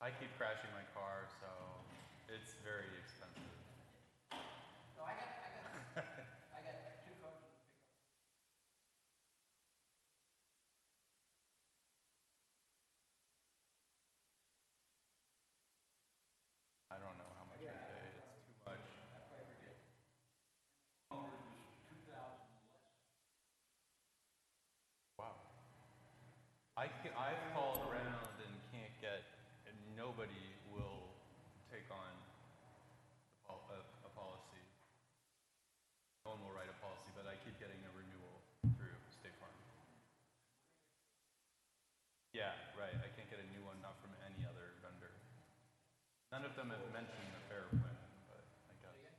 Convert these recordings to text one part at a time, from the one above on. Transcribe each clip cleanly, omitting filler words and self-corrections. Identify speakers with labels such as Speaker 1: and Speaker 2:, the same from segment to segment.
Speaker 1: I keep crashing my car, so it's very expensive.
Speaker 2: No, I got two coaches to pick up.
Speaker 1: I don't know how much I pay. It's too much. Wow. I've called around and can't get, and nobody will take on a policy. No one will write a policy, but I keep getting a renewal through State Farm. Yeah, right. I can't get a new one, not from any other vendor. None of them have mentioned the fair plan, but I guess.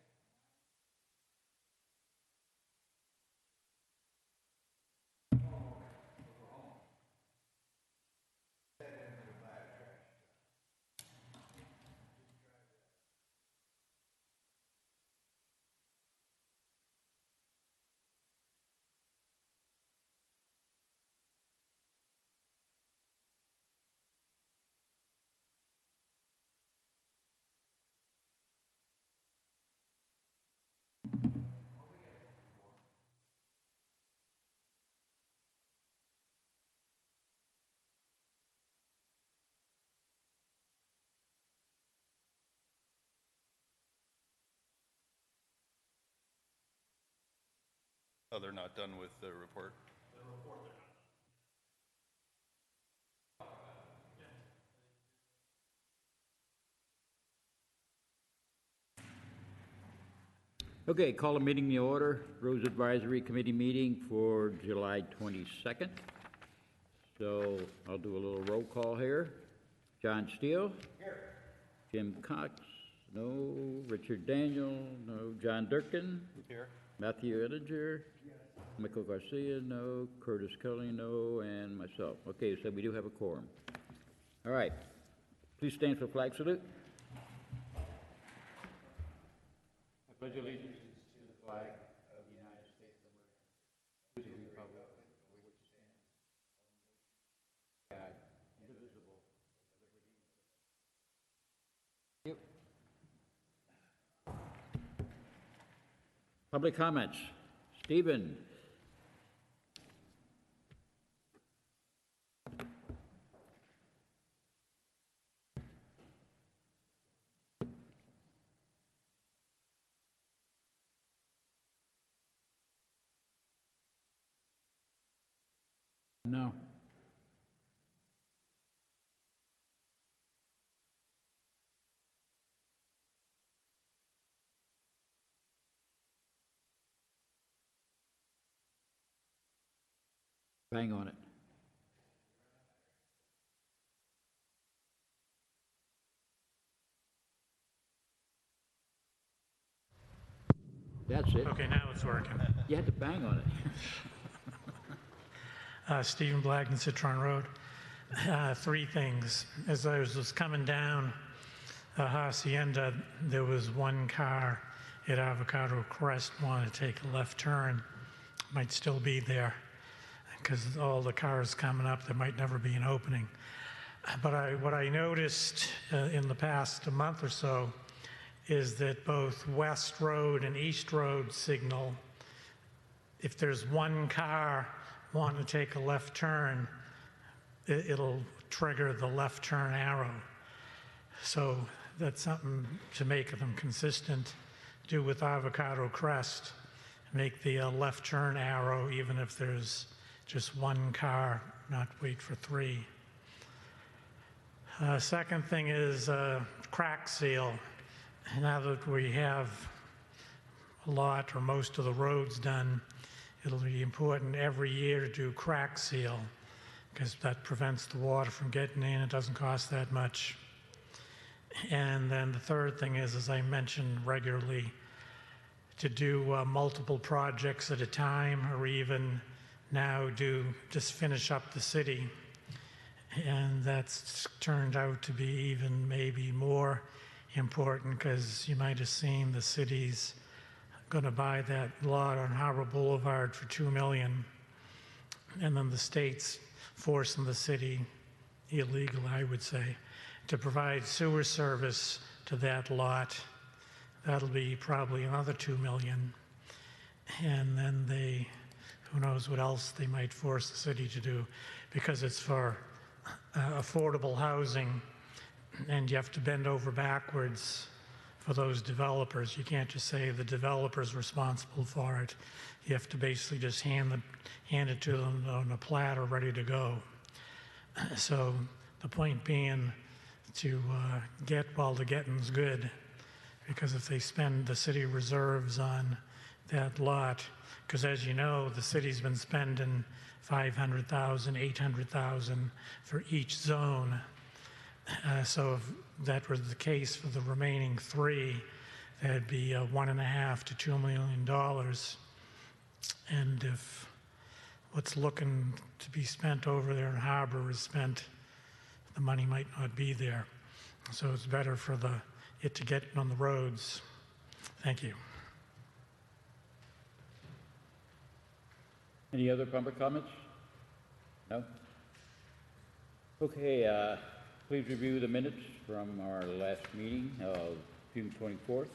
Speaker 1: Oh, they're not done with the report?
Speaker 3: The report they're not
Speaker 4: Okay, call a meeting to order. Roads Advisory Committee meeting for July 22nd. So I'll do a little roll call here. John Steele? Here. Jim Cox? No. Richard Daniel? No. John Durkin?
Speaker 1: Here.
Speaker 4: Matthew Ettinger? Yes. Michael Garcia? No. Curtis Kelly? No. And myself. Okay, so we do have a quorum. All right. Please stand for flag salute. I pledge allegiance to the flag of the United States of America, to the republic for which it stands, God, indivisible, with liberty and justice. Thank you. Public comments. Stephen. No. Bang on it. That's it.
Speaker 3: Okay, now it's working.
Speaker 4: You had to bang on it.
Speaker 3: Stephen Blackman, Citron Road. Three things. As I was coming down Hacienda, there was one car at Avocado Crest wanted to take a left turn. Might still be there because all the cars coming up, there might never be an opening. But what I noticed in the past month or so is that both West Road and East Road signal, if there's one car wanting to take a left turn, it'll trigger the left turn arrow. So that's something to make them consistent. Do with Avocado Crest, make the left turn arrow even if there's just one car, not wait for three. Second thing is crack seal. Now that we have a lot or most of the roads done, it'll be important every year to do crack seal because that prevents the water from getting in. It doesn't cost that much. And then the third thing is, as I mentioned regularly, to do multiple projects at a time, or even now just finish up the city. And that's turned out to be even maybe more important because you might have seen the city's going to buy that lot on Habra Boulevard for $2 million, and then the state's forcing the city illegal, I would say, to provide sewer service to that lot. That'll be probably another 2 million. And then who knows what else they might force the city to do, because it's for affordable housing, and you have to bend over backwards for those developers. You can't just say the developer's responsible for it. You have to basically just hand it to them on a platter ready to go. So the point being to get while the getting's good, because if they spend the city reserves on that lot, because as you know, the city's been spending $500,000, $800,000 for each zone. So if that was the case for the remaining 3, that'd be $1.5 to $2 million. And if what's looking to be spent over there in Habra is spent, the money might not be there. So it's better for it to get on the roads. Thank you.
Speaker 4: Any other public comments? No? Okay, please review the minutes from our last meeting of June 24th.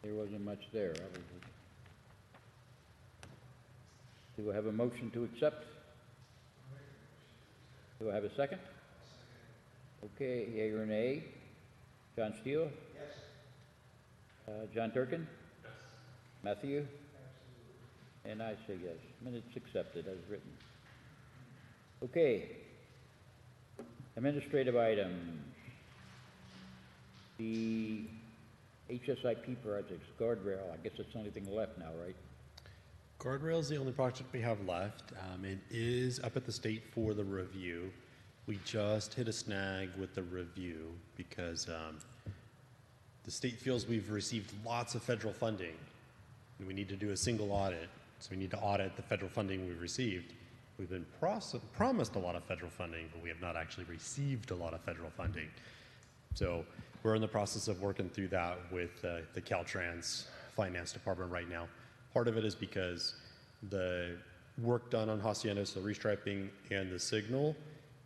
Speaker 4: There wasn't much there. Do I have a motion to accept? Do I have a second? Okay, yea or nay? John Steele? John Durkin? Yes. Matthew? Absolutely. And I say yes. Minutes accepted as written. Okay. Administrative items. The HSIP projects, guardrail, I guess it's the only thing left now, right?
Speaker 5: Guardrail is the only project we have left. It is up at the state for the review. We just hit a snag with the review because the state feels we've received lots of federal funding and we need to do a single audit. So we need to audit the federal funding we've received. We've been promised a lot of federal funding, but we have not actually received a lot of federal funding. So we're in the process of working through that with the Caltrans Finance Department right now. Part of it is because the work done on Hacienda, so restriping and the signal,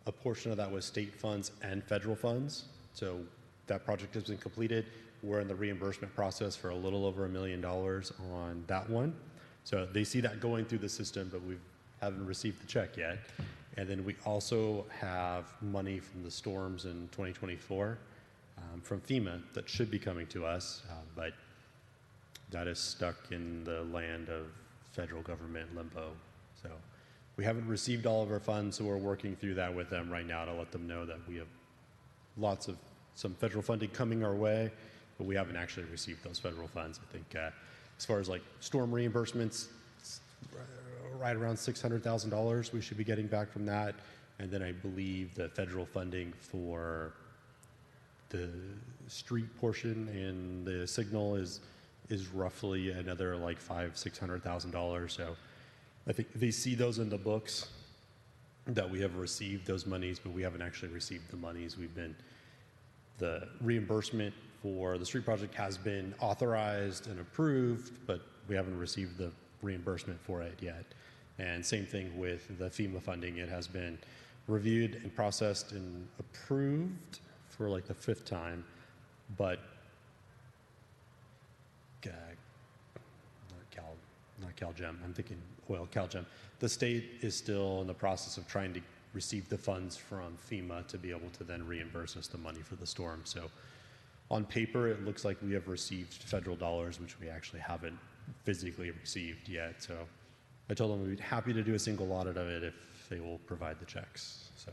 Speaker 5: a portion of that was state funds and federal funds. So that project has been completed. We're in the reimbursement process for a little over $1 million on that one. So they see that going through the system, but we haven't received the check yet. And then we also have money from the storms in 2024 from FEMA that should be coming to us, but that is stuck in the land of federal government limbo. So we haven't received all of our funds, so we're working through that with them right now to let them know that we have some federal funding coming our way, but we haven't actually received those federal funds. I think as far as like storm reimbursements, right around $600,000 we should be getting back from that. And then I believe the federal funding for the street portion and the signal is roughly another like $500,000-$600,000. So I think they see those in the books that we have received those monies, but we haven't actually received the monies. The reimbursement for the street project has been authorized and approved, but we haven't received the reimbursement for it yet. And same thing with the FEMA funding. It has been reviewed and processed and approved for like the 5th time, but not CalGEM, I'm thinking CalGEM. The state is still in the process of trying to receive the funds from FEMA to be able to then reimburse us the money for the storm. So on paper, it looks like we have received federal dollars, which we actually haven't physically received yet. So I told them we'd be happy to do a single audit of it if they will provide the checks. So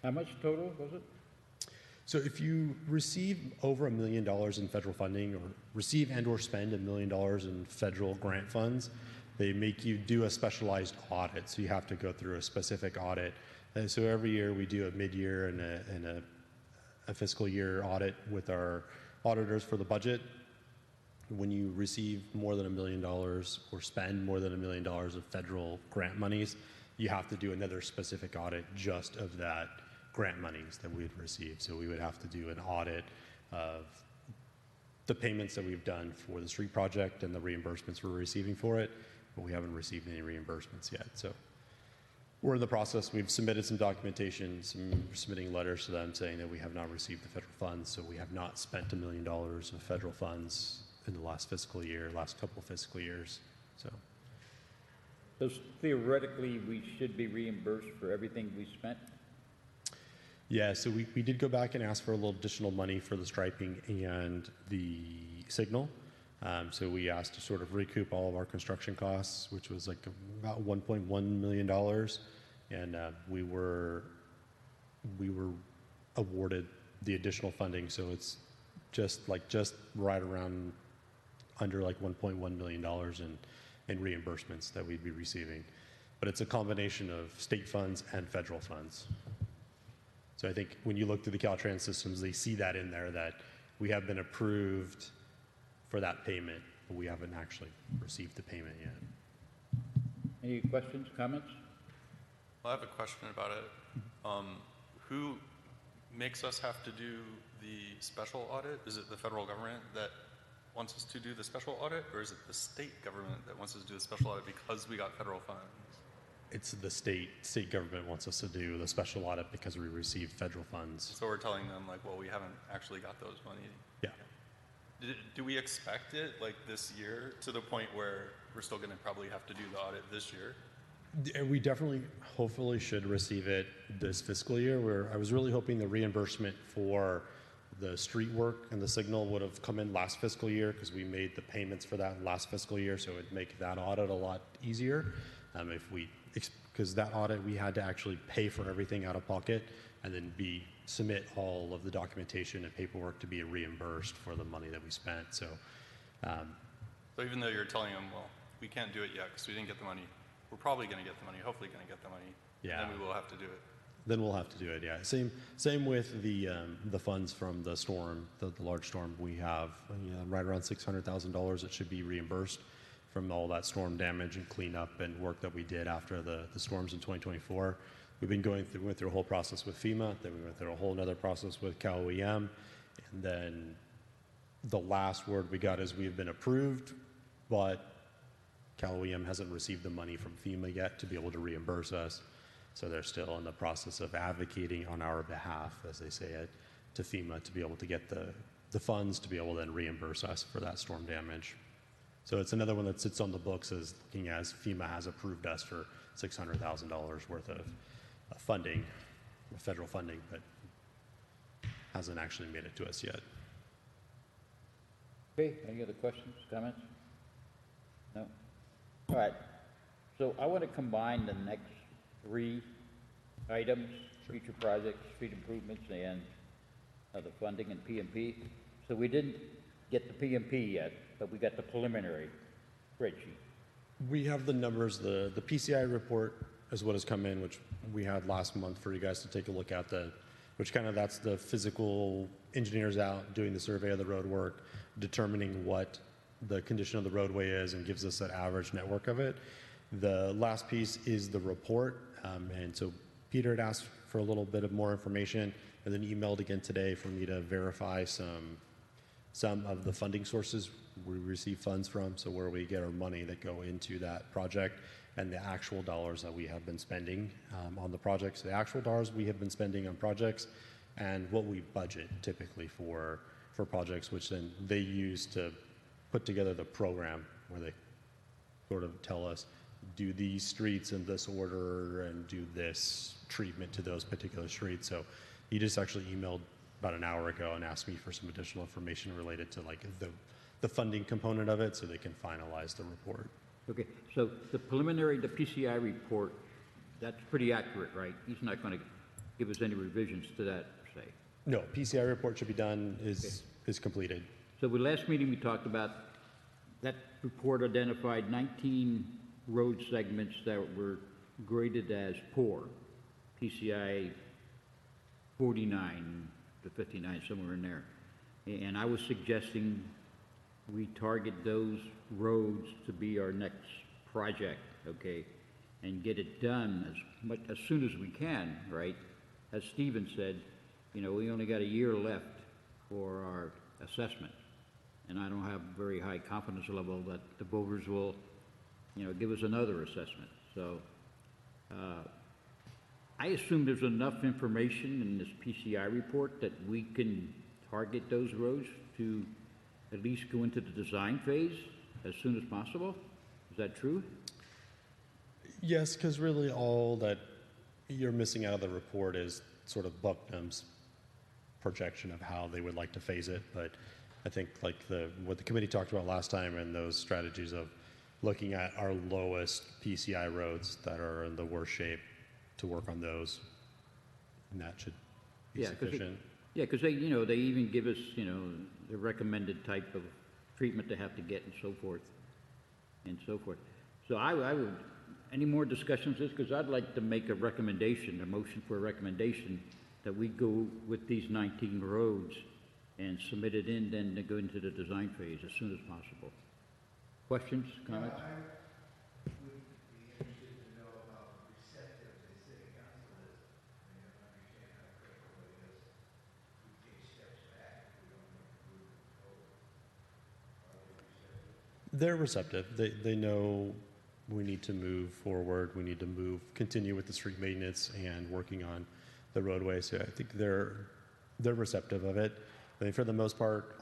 Speaker 4: How much total was it?
Speaker 5: So if you receive over $1 million in federal funding, or receive and or spend $1 million in federal grant funds, they make you do a specialized audit. So you have to go through a specific audit. And so every year we do a mid-year and a fiscal year audit with our auditors for the budget. When you receive more than $1 million or spend more than $1 million of federal grant monies, you have to do another specific audit just of that grant monies that we'd received. So we would have to do an audit of the payments that we've done for the street project and the reimbursements we're receiving for it. but we haven't received any reimbursements yet. So we're in the process. We've submitted some documentation, submitting letters to them saying that we have not received the federal funds, so we have not spent $1 million of federal funds in the last fiscal year, last couple of fiscal years. So
Speaker 4: theoretically, we should be reimbursed for everything we spent?
Speaker 5: yeah, so we did go back and ask for a little additional money for the striping and the signal. So we asked to sort of recoup all of our construction costs, which was like about $1.1 million. And we were awarded the additional funding. So it's just right around under like $1.1 million in reimbursements that we'd be receiving. But it's a combination of state funds and federal funds. So I think when you look through the Caltrans systems, they see that in there that we have been approved for that payment, but we haven't actually received the payment yet.
Speaker 4: Any questions, comments?
Speaker 1: Well, I have a question about it. Who makes us have to do the special audit? Is it the federal government that wants us to do the special audit, or is it the state government that wants us to do the special audit because we got federal funds?
Speaker 5: It's the state government wants us to do the special audit because we received federal funds.
Speaker 1: So we're telling them like, well, we haven't actually got those money.
Speaker 5: Yeah.
Speaker 1: Do we expect it like this year to the point where we're still going to probably have to do the audit this year?
Speaker 5: We definitely, hopefully, should receive it this fiscal year. Where I was really hoping the reimbursement for the street work and the signal would have come in last fiscal year because we made the payments for that last fiscal year, so it'd make that audit a lot easier. Because that audit we had to actually pay for everything out of pocket and then submit all of the documentation and paperwork to be reimbursed for the money that we spent. So
Speaker 1: even though you're telling them, well, we can't do it yet because we didn't get the money, we're probably going to get the money, hopefully going to get the money.
Speaker 5: Yeah.
Speaker 1: Then we will have to do it.
Speaker 5: Then we'll have to do it. Yeah. Same with the funds from the storm, the large storm. We have right around $600,000 that should be reimbursed from all that storm damage and cleanup and work that we did after the storms in 2024. We went through a whole process with FEMA, then we went through a whole other process with Cal OEM, and then the last word we got is we've been approved, but Cal OEM hasn't received the money from FEMA yet to be able to reimburse us. So they're still in the process of advocating on our behalf, as they say it, to FEMA to be able to get the funds to be able to then reimburse us for that storm damage. So it's another one that sits on the books as looking as FEMA has approved us for $600,000 worth of funding, federal funding, but hasn't actually made it to us yet.
Speaker 4: Okay, any other questions, comments? No? All right, so I want to combine the next three items, future projects, street improvements, and the funding and PMP. So we didn't get the PMP yet, but we got the preliminary spreadsheet.
Speaker 5: We have the numbers, the PCI report is what has come in, which we had last month for you guys to take a look at, that's the physical engineers out doing the survey of the road work, determining what the condition of the roadway is and gives us that average network of it. The last piece is the report, and so Peter had asked for a little bit of more information and then emailed again today for me to verify some of the funding sources we receive funds from, so where we get our money that go into that project and the actual dollars that we have been spending on the projects, the actual dollars we have been spending on projects, and what we budget typically for projects, which then they use to put together the program where they sort of tell us, do these streets in this order and do this treatment to those particular streets. So he just actually emailed about an hour ago and asked me for some additional information related to like the funding component of it so they can finalize the report.
Speaker 4: Okay, so the preliminary, the PCI report, that's pretty accurate, right? He's not going to give us any revisions to that, say.
Speaker 5: No, PCI report should be done, is completed.
Speaker 4: So the last meeting we talked about, that report identified 19 road segments that were graded as poor, PCI 49 to 59, somewhere in there. And I was suggesting we target those roads to be our next project, okay, and get it done as soon as we can, right? As Stephen said, we only got a year left for our assessment, and I don't have very high confidence level that the voters will give us another assessment. So, I assume there's enough information in this PCI report that we can target those roads to at least go into the design phase as soon as possible? Is that true?
Speaker 5: Yes, because really all that you're missing out of the report is sort of Bucknam's projection of how they would like to phase it. But I think like what the committee talked about last time and those strategies of looking at our lowest PCI roads that are in the worst shape to work on those, and that should be sufficient.
Speaker 4: Yeah, because they even give us, the recommended type of treatment they have to get and so forth, and so forth. So I would, any more discussions on this? Because I'd like to make a recommendation, a motion for a recommendation that we go with these 19 roads and submit it in, then to go into the design phase as soon as possible. Questions, comments?
Speaker 6: I would be interested to know how receptive the city council is. I mean, I understand how critical it is. We take steps back if we don't move forward. Are they receptive?
Speaker 5: They're receptive. They know we need to move forward. We need to continue with the street maintenance and working on the roadway. So I think they're receptive of it. I mean, for the most part,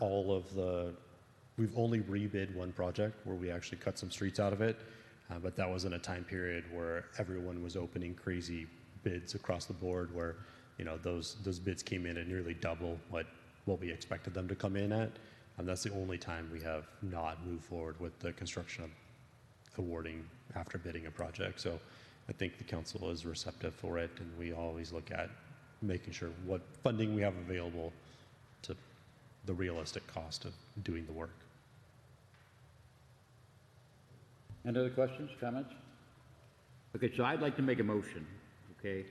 Speaker 5: we've only rebid one project where we actually cut some streets out of it, but that was in a time period where everyone was opening crazy bids across the board where, those bids came in at nearly double what we expected them to come in at. And that's the only time we have not moved forward with the construction of awarding after bidding a project. So I think the council is receptive for it, and we always look at making sure what funding we have available to the realistic cost of doing the work.
Speaker 4: Any other questions, comments? Okay, so I'd like to make a motion, okay,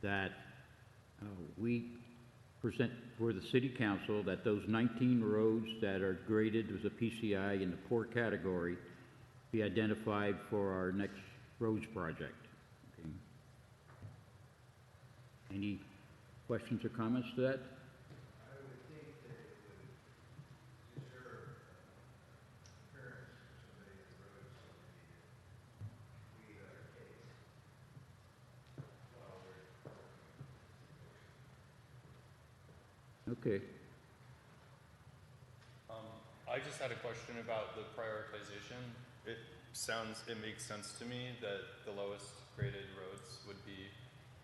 Speaker 4: that we present for the city council that those 19 roads that are graded as a PCI in the poor category be identified for our next roads project. Okay. Any questions or comments to that?
Speaker 6: I would think that it would deserve appearance for somebody that wrote somebody to plead our case while we're working on this motion.
Speaker 4: Okay.
Speaker 1: I just had a question about the prioritization. It makes sense to me that the lowest graded roads would be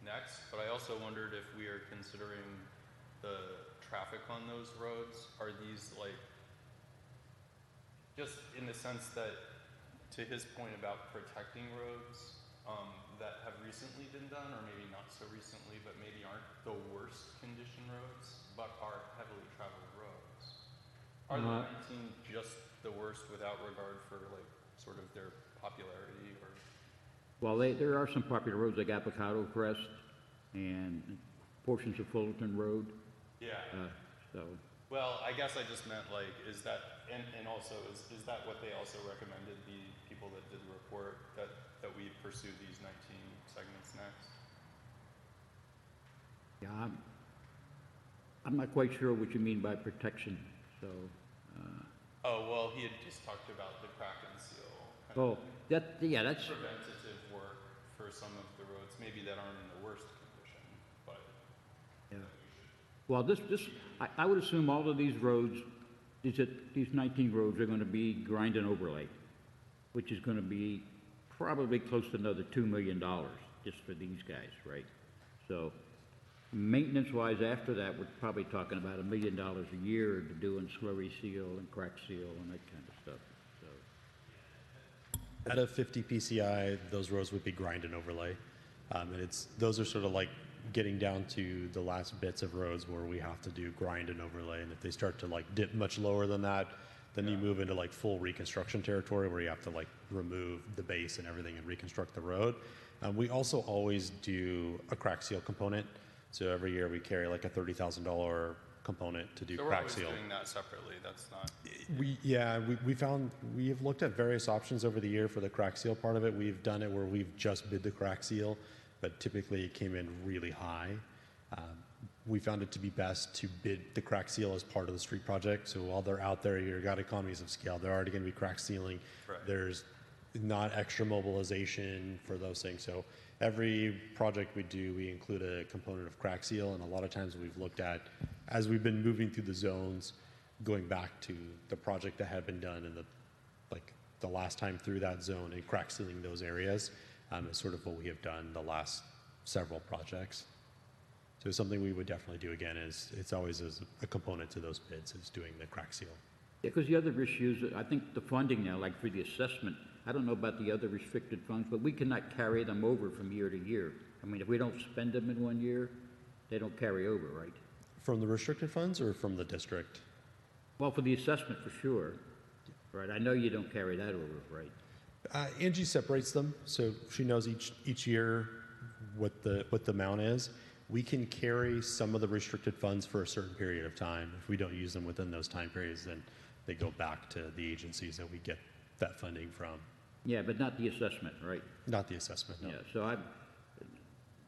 Speaker 1: next, but I also wondered if we are considering the traffic on those roads. Are these like, just in the sense that, to his point about protecting roads that have recently been done, or maybe not so recently, but maybe aren't the worst condition roads, but are heavily traveled roads? Are the 19 just the worst without regard for like sort of their popularity, or?
Speaker 4: Well, there are some popular roads like Avocado Crest and portions of Fullerton Road.
Speaker 1: Yeah.
Speaker 4: So,
Speaker 1: Well, I guess I just meant like, is that, and also, is that what they also recommended, the people that did the report, that we pursue these 19 segments next?
Speaker 4: yeah, I'm not quite sure what you mean by protection, so,
Speaker 1: Oh, well, he had just talked about the crack and seal.
Speaker 4: oh, that's,
Speaker 1: Preventative work for some of the roads, maybe that aren't in the worst condition, but.
Speaker 4: yeah. Well, I would assume all of these roads, these 19 roads are gonna be grind and overlay, which is gonna be probably close to another $2 million just for these guys, right? So, maintenance-wise, after that, we're probably talking about $1 million a year to doing slurry seal and crack seal and that kind of stuff, so.
Speaker 5: At a 50 PCI, those roads would be grind and overlay. And those are sort of like getting down to the last bits of roads where we have to do grind and overlay. And if they start to like dip much lower than that, then you move into like full reconstruction territory where you have to like remove the base and everything and reconstruct the road. We also always do a crack seal component. So every year we carry like a $30,000 component to do
Speaker 1: So we're
Speaker 5: crack
Speaker 1: always
Speaker 5: seal.
Speaker 1: doing that separately, that's not.
Speaker 5: We have looked at various options over the year for the crack seal part of it. We've done it where we've just bid the crack seal, but typically it came in really high. We found it to be best to bid the crack seal as part of the street project. So while they're out there, you've got economies of scale. They're already going to be crack sealing.
Speaker 1: Right.
Speaker 5: There's not extra mobilization for those things. So every project we do, we include a component of crack seal, and a lot of times we've looked at, as we've been moving through the zones, going back to the project that had been done in the last time through that zone and crack sealing those areas is sort of what we have done the last several projects. So something we would definitely do again is, it's always as a component to those bids, is doing the crack seal.
Speaker 4: Yeah, because the other issues, I think the funding now, like for the assessment, I don't know about the other restricted funds, but we cannot carry them over from year to year. I mean, if we don't spend them in one year, they don't carry over, right?
Speaker 5: From the restricted funds or from the district?
Speaker 4: Well, for the assessment, for sure, right? I know you don't carry that over, right?
Speaker 5: Angie separates them, so she knows each year what the amount is. We can carry some of the restricted funds for a certain period of time. If we don't use them within those time periods, then they go back to the agencies that we get that funding from.
Speaker 4: Yeah, but not the assessment, right?
Speaker 5: Not the assessment, no.
Speaker 4: Yeah, so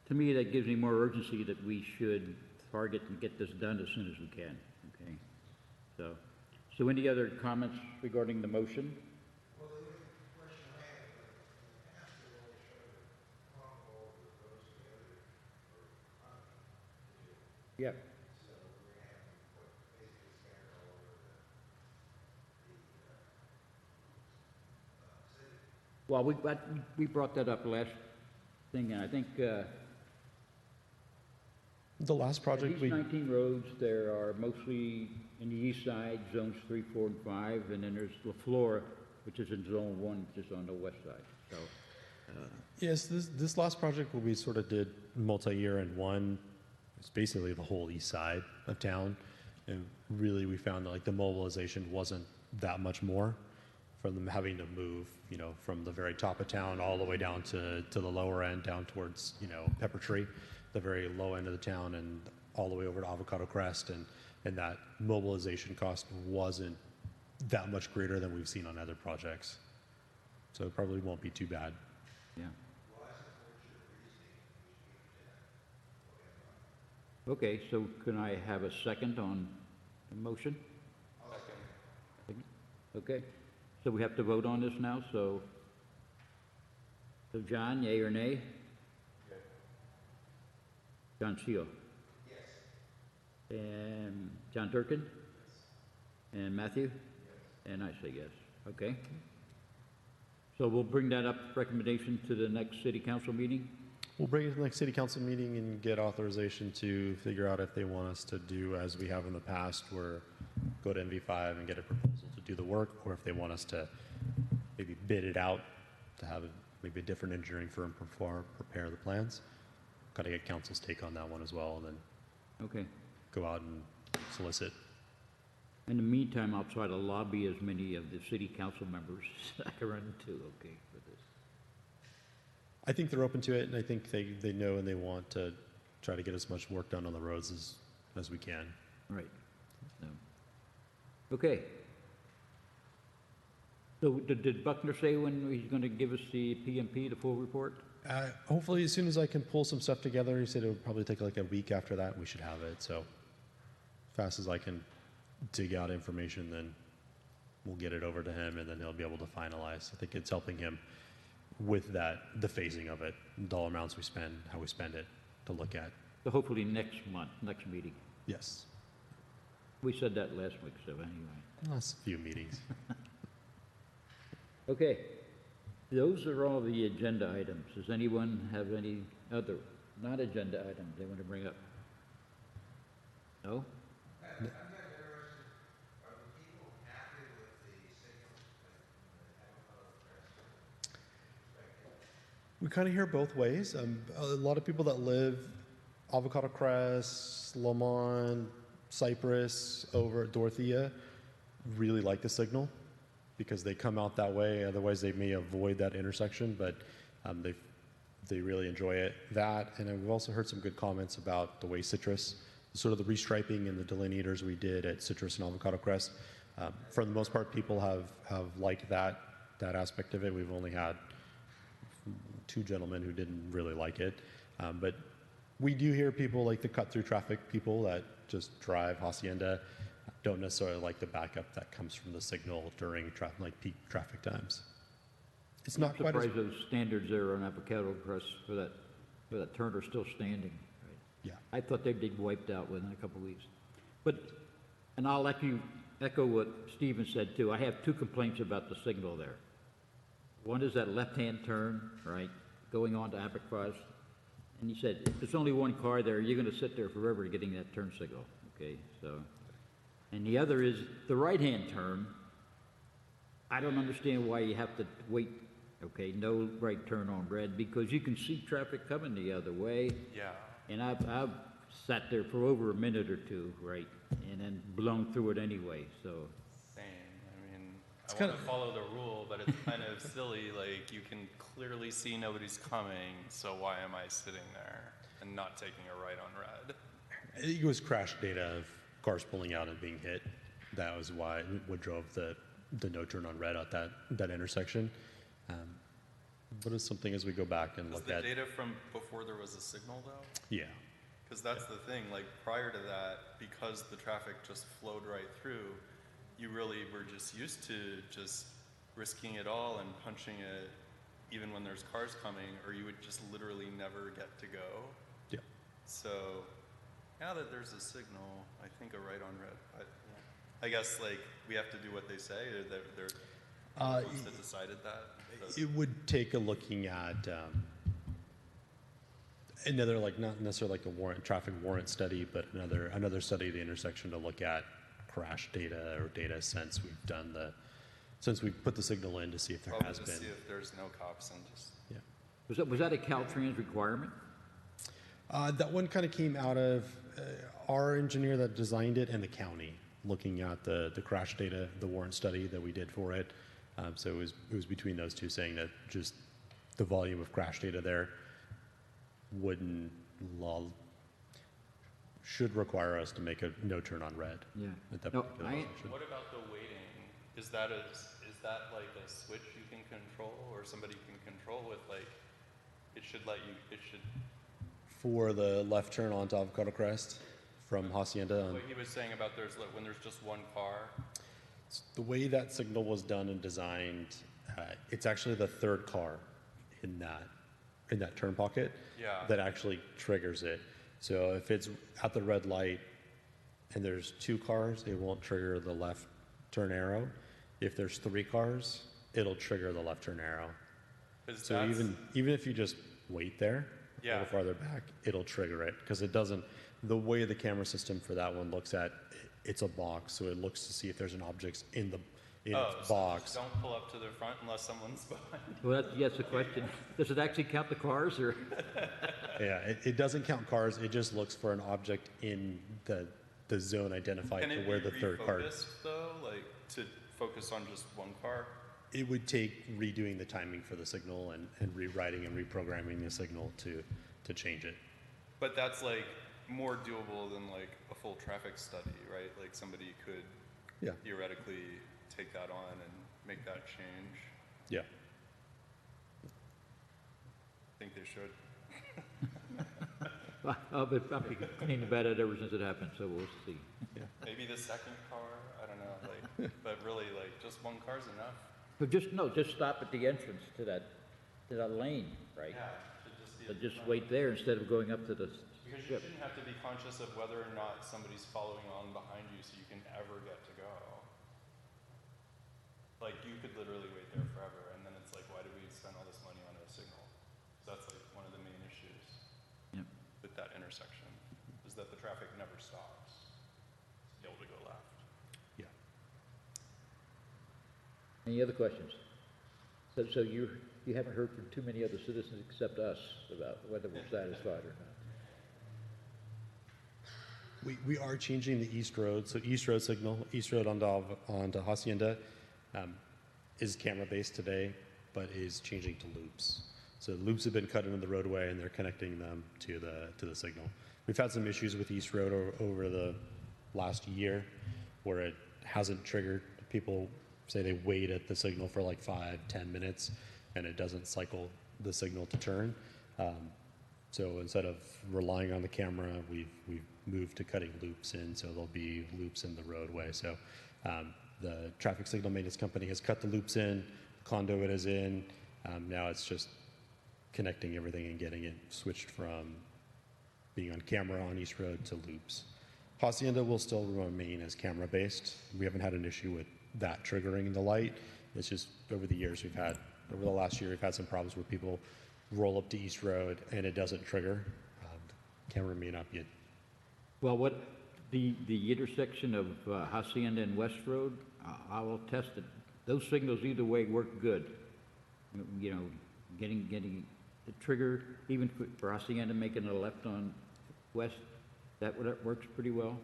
Speaker 4: to me, that gives me more urgency that we should target and get this done as soon as we can, okay? So any other comments regarding the motion?
Speaker 6: Well, the only question I have, like, in the past, they always try to clump all the roads together for funding to do.
Speaker 4: Yeah.
Speaker 6: So we're gonna have to put basically scattered all over the city.
Speaker 4: Well, we brought that up last thing, and I think
Speaker 5: The last project
Speaker 4: these 19 roads, there are mostly in the east side, zones 3, 4, and 5, and then there's La Flora, which is in zone 1, which is on the west side. So,
Speaker 5: Yes, this last project where we sort of did multi-year in one, it's basically the whole east side of town. And really we found that like the mobilization wasn't that much more from them having to move, from the very top of town all the way down to the lower end, down towards, Pepper Tree, the very low end of the town, and all the way over to Avocado Crest. And that mobilization cost wasn't that much greater than we've seen on other projects. So it probably won't be too bad.
Speaker 4: yeah. Okay, so can I have a second on the motion? Second. Okay, so we have to vote on this now, so John, yea or nay? John Steele?
Speaker 6: Yes.
Speaker 4: And John Durkin? Yes. And Matthew? Yes. And I say yes. Okay. So we'll bring that up, recommendation, to the next city council meeting?
Speaker 5: We'll bring it to the next city council meeting and get authorization to figure out if they want us to do as we have in the past, where go to MV5 and get a proposal to do the work, or if they want us to maybe bid it out to have maybe a different engineering firm prepare the plans. Got to get council's take on that one as well, and then
Speaker 4: Okay.
Speaker 5: go out and solicit.
Speaker 4: In the meantime, I'll try to lobby as many of the city council members I can run into, okay, for this.
Speaker 5: I think they're open to it, and I think they know and they want to try to get as much work done on the roads as we can.
Speaker 4: Right. So, okay. So did Buckner say when he's going to give us the PMP, the full report?
Speaker 5: Hopefully, as soon as I can pull some stuff together, he said it would probably take like a week after that, and we should have it. So, fast as I can dig out information, then we'll get it over to him, and then he'll be able to finalize. I think it's helping him with that, the phasing of it, dollar amounts we spend, how we spend it, to look at.
Speaker 4: So hopefully next month, next meeting.
Speaker 5: Yes,
Speaker 4: We said that last week, so anyway.
Speaker 5: last few meetings.
Speaker 4: Okay. Those are all the agenda items. Does anyone have any other non-agenda items they want to bring up? No?
Speaker 6: I'm not interested, are the people happy with the signal, like, Avocado Crest perspective?
Speaker 5: We kind of hear both ways. A lot of people that live Avocado Crest, Lamont, Cypress, over at Dorothea really like the signal because they come out that way. Otherwise, they may avoid that intersection, but they really enjoy it. That, and we've also heard some good comments about the way Citrus, sort of the restriping and the delineators we did at Citrus and Avocado Crest. For the most part, people have liked that aspect of it. We've only had 2 gentlemen who didn't really like it, but we do hear people like the cut-through traffic people that just drive Hacienda don't necessarily like the backup that comes from the signal during peak traffic times. It's not quite as,
Speaker 4: Surprised those standards there on avocado crust for that turn are still standing. Right?
Speaker 5: yeah.
Speaker 4: I thought they'd be wiped out within a couple of weeks. And I'll echo what Stephen said too. I have two complaints about the signal there. One is that left-hand turn, right, going on to Abercross. And he said, if there's only one car there, you're going to sit there forever getting that turn signal. Okay, so. And the other is the right-hand turn. I don't understand why you have to wait, okay, no right turn on red, because you can see traffic coming the other way.
Speaker 1: Yeah.
Speaker 4: And I've sat there for over a minute or two, right, and then blown through it anyway, so.
Speaker 1: Same. I mean,
Speaker 5: It's
Speaker 1: I want
Speaker 5: kinda-
Speaker 1: to follow the rule, but it's kind of silly. Like, you can clearly see nobody's coming, so why am I sitting there and not taking a right on red?
Speaker 5: I think it was crash data of cars pulling out and being hit. That was what drove the no turn on red at that intersection. What is something as we go back and
Speaker 1: Is
Speaker 5: look
Speaker 1: the
Speaker 5: at?
Speaker 1: data from before there was a signal, though?
Speaker 5: Yeah,
Speaker 1: Because that's the thing, like, prior to that, because the traffic just flowed right through, you really were just used to just risking it all and punching it even when there's cars coming, or you would just literally never get to go.
Speaker 5: yeah.
Speaker 1: So now that there's a signal, I think a right on red, but yeah. I guess, like, we have to do what they say, or they're the ones that decided that.
Speaker 5: It would take a looking at another, like, not necessarily like a traffic warrant study, but another study of the intersection to look at crash data or data since we've put the signal in to see if there
Speaker 1: Probably
Speaker 5: has
Speaker 1: to
Speaker 5: been.
Speaker 1: see if there's no cops and just,
Speaker 5: Yeah.
Speaker 4: Was that a Caltrans requirement?
Speaker 5: That one kind of came out of our engineer that designed it and the county, looking at the crash data, the warrant study that we did for it. So it was between those two saying that just the volume of crash data there should require us to make a no turn on red.
Speaker 4: Yeah.
Speaker 5: At that
Speaker 4: No,
Speaker 5: particular intersection.
Speaker 1: what about the waiting? Is that like a switch you can control, or somebody can control with, like, it should
Speaker 5: For the left turn onto Avocado Crest from Hacienda,
Speaker 1: what he was saying about when there's just one car?
Speaker 5: the way that signal was done and designed, it's actually the third car in that turn pocket
Speaker 1: Yeah.
Speaker 5: that actually triggers it. So if it's at the red light and there's two cars, it won't trigger the left turn arrow. If there's three cars, it'll trigger the left turn arrow.
Speaker 1: 'Cause
Speaker 5: So
Speaker 1: that's-
Speaker 5: even if you just wait there, a
Speaker 1: Yeah.
Speaker 5: little farther back, it'll trigger it because it doesn't. The way the camera system for that one looks at, it's a box, so it looks to see if there's an object in its
Speaker 1: so
Speaker 5: box.
Speaker 1: just don't pull up to the front unless someone's behind.
Speaker 4: Well, that's the question. Does it actually count the cars, or?
Speaker 5: Yeah, it doesn't count cars. It just looks for an object in the zone identified
Speaker 1: Can
Speaker 5: to
Speaker 1: it
Speaker 5: where
Speaker 1: be
Speaker 5: the third car.
Speaker 1: refocused, though, like, to focus on just one car?
Speaker 5: It would take redoing the timing for the signal and rewriting and reprogramming the signal to change it.
Speaker 1: But that's, like, more doable than, like, a full traffic study, right? Like, somebody could
Speaker 5: Yeah.
Speaker 1: theoretically take that on and make that change.
Speaker 5: Yeah.
Speaker 1: I think they should.
Speaker 4: I've been complaining about it ever since it happened, so we'll see.
Speaker 1: Maybe the second car, I don't know, like, but really, like, just one car's enough.
Speaker 4: But just stop at the entrance to that lane, right?
Speaker 1: Yeah, should just be.
Speaker 4: So just wait there instead of going up to the
Speaker 1: Because you
Speaker 4: strip.
Speaker 1: shouldn't have to be conscious of whether or not somebody's following on behind you so you can ever get to go. Like, you could literally wait there forever, and then it's like, why do we spend all this money on a signal? 'Cause that's, like, one of the main issues
Speaker 4: Yep.
Speaker 1: with that intersection, is that the traffic never stops. To be able to go left.
Speaker 5: Yeah.
Speaker 4: Any other questions? So you haven't heard from too many other citizens except us about whether we're satisfied or not?
Speaker 5: We are changing the East Road, so East Road signal, East Road onto Hacienda is camera-based today, but is changing to loops. So loops have been cut into the roadway and they're connecting them to the signal. We've had some issues with East Road over the last year where it hasn't triggered. People say they wait at the signal for like 5-10 minutes and it doesn't cycle the signal to turn. So instead of relying on the camera, we've moved to cutting loops in, so there'll be loops in the roadway. So the traffic signal maintenance company has cut the loops in, the conduit is in, Now it's just connecting everything and getting it switched from being on camera on East Road to loops. Hacienda will still remain as camera-based. We haven't had an issue with that triggering the light. It's just over the last year, we've had some problems where people roll up to East Road and it doesn't trigger. The camera may not be.
Speaker 4: Well, what, the intersection of Hacienda and West Road, I will test it. Those signals either way work good. You know, getting the trigger, even for Hacienda making a left on West, that works pretty well,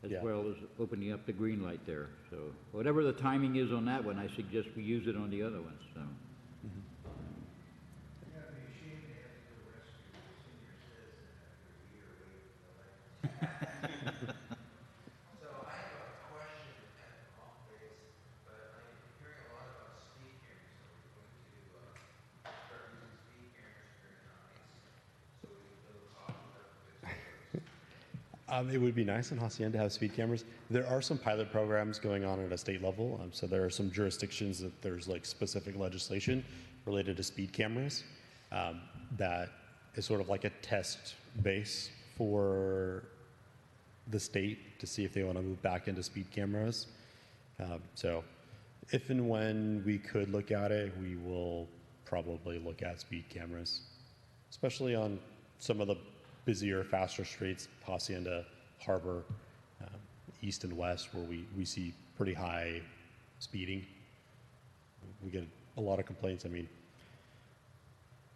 Speaker 4: as
Speaker 5: Yeah.
Speaker 4: well as opening up the green light there. So whatever the timing is on that one, I suggest we use it on the other ones, so.
Speaker 6: Yeah, it'd be a shame to have to go rescue the senior citizen after a year waiting for the light. So I have a question at the off base, but I'm hearing a lot about speed cameras. So we're going to start using speed cameras during nights, so we can build off of the
Speaker 5: It would be nice in Hacienda to have speed cameras. There are some pilot programs going on at a state level. So there are some jurisdictions that there's like specific legislation related to speed cameras that is sort of like a test base for the state to see if they want to move back into speed cameras. So if and when we could look at it, we will probably look at speed cameras, especially on some of the busier, faster streets, Hacienda, Harbor, east and west, where we see pretty high speeding. We get a lot of complaints. I mean,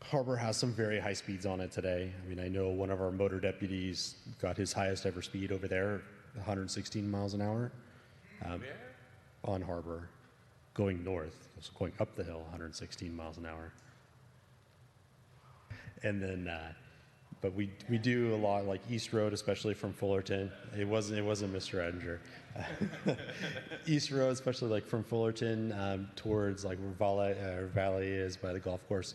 Speaker 5: Harbor has some very high speeds on it today. I mean, I know one of our motor deputies got his highest ever speed over there, 116 miles an hour. On Harbor, going north, so going up the hill, 116 miles an hour. And then, but we do a lot like East Road, especially from Fullerton. It wasn't Mr. Edinger. East Road, especially like from Fullerton towards like where Valley is by the golf course.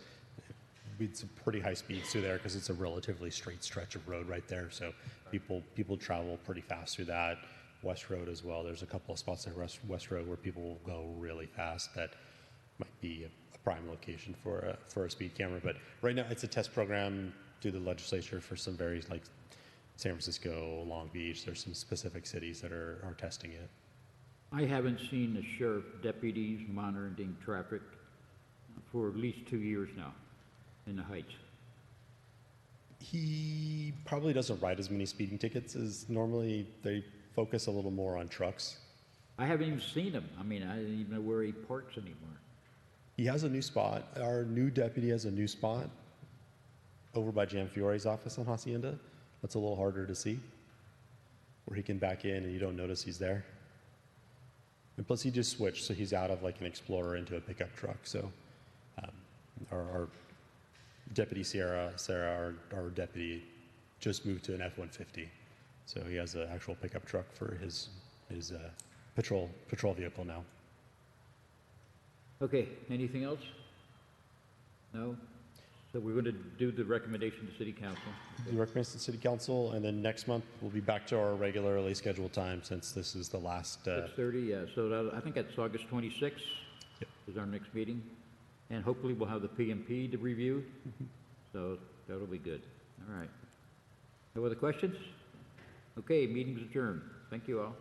Speaker 5: It's a pretty high speeds through there because it's a relatively straight stretch of road right there. So people travel pretty fast through that. West Road as well. There's a couple of spots at West Road where people will go really fast. That might be a prime location for a speed camera. But right now it's a test program through the legislature for some very like San Francisco, Long Beach. There's some specific cities that are testing it.
Speaker 4: I haven't seen the sheriff deputies monitoring traffic for at least 2 years now in the Heights.
Speaker 5: He probably doesn't write as many speeding tickets as normally. They focus a little more on trucks.
Speaker 4: I haven't even seen him. I mean, I didn't even know where he parks anymore.
Speaker 5: He has a new spot. Our new deputy has a new spot over by Jan Fiore's office on Hacienda. That's a little harder to see, where he can back in and you don't notice he's there. And plus he just switched, so he's out of like an Explorer into a pickup truck. So our deputy Sarah, our deputy, just moved to an F-150. So he has an actual pickup truck for his patrol vehicle now.
Speaker 4: Okay, anything else? No? So we're going to do the recommendation to City Council.
Speaker 5: The recommendation to City Council, and then next month we'll be back to our regularly scheduled time since this is the last.
Speaker 4: 6:30, yeah. So I think that's August 26th is our next meeting. And hopefully we'll have the PMP to review. So that'll be good. All right. No other questions? Okay, meeting's adjourned. Thank you all.